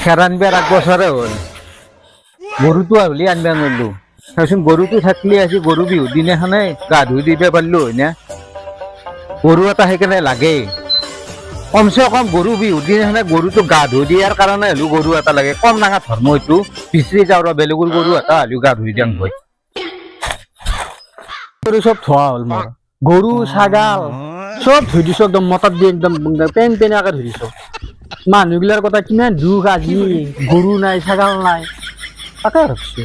খেৰ আনবাৰ এক বছৰে হ'ল গৰুটো হ'লে আনবা নোৱাৰিলো তাৰপিছত গৰুটো থাকিলে আজি গৰু বিহুৰ দিনাখনে গা ধুই দিব পাৰিলো হয় না গৰু এটা সেইকাৰণে লাগে কমচে কম গৰু বিহুৰ দিনাখনে গৰুটো গা ধুই দিয়াৰ কাৰণে হ'লেও গৰু এটা লাগে কম ডাঙৰ ধৰ্ম এইটো পিছৰি যাওঁ ৰ বেলেগৰ গৰু এটা হ'লেও গা ধুই দিয়াং হয় গৰু চব ধোৱা হ'ল মোৰ গৰু ছাগাল চব ধুই দিছো একদম মতাত দি একদম পেন পেনাকে ধুই দিছো মানুহবিলাকৰ কথা কিমান দুখ আজি গৰু নাই ছাগাল নাই তাকে ভাবছো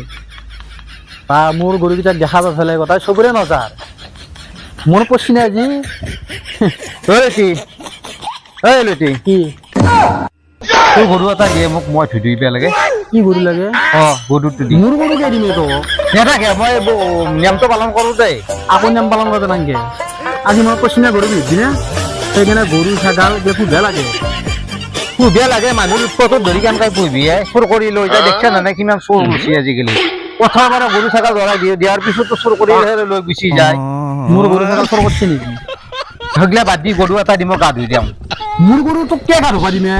বা মোৰ গৰুকেইটাক দেখা পাই পেলাই কথা চবৰে নজাৰ মোৰ পচিনা আজি লটি লটি কি তোৰ গৰু এটা দিয়ে মোক মই ধুই দিব লাগে কি গৰু লাগে গৰুটো দি মোৰ গৰুকে দিম তো নেথাকে মই নিয়মটো পালন কৰোঁ দেই আকৌ নিয়ম পালন কৰোঁতে নাংগে আজি মই পচিনা গৰু বিহুৰ দিনা সেইকাৰণে গৰু ছাগাল দেখো বেয়া লাগে পুহিব লাগে মানুহ উৎপত ধৰি কেনেকৈ পুহিবি চোৰ কৰি লৈ যায় দেখছা নাই কিমান চোৰ গুচি আজিকালি পথাৰ পৰা গৰু ছাগাল ধৰাই দিয়ে দিয়াৰ পিছতো চোৰ কৰি লৈ গুচি যায় মোৰ গৰু ছাগাল চোৰ কৰিছে নেকি সেইগিলা বাদ দি গৰু এটা দি মই গা ধুই দিওঁ মোৰ গৰু তোক কিয় গা ধুবা দিমে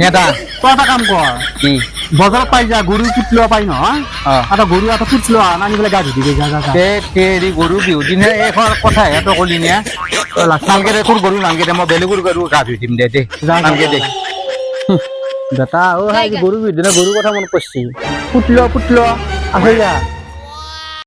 এটা তই এটা কাম কৰ কি বজাৰত পাই যা গৰু পুত লোৱা পাই নহয় এটা গৰু এটা পুত লোৱা আনি পেলাই গা ধুই দিবি যা যা তেৰি গৰু বিহু দিনে এইখন কথা সিহঁতক কলি নে নালগে দে তোৰ গৰু নালগে দে মই বেলেগৰ গৰু গা ধুই দিম দে নালগে দে বেটা অ' গৰু বিহুৰ দিনা গৰু কথা মনত পৰিছে পুত লোৱা আছে যা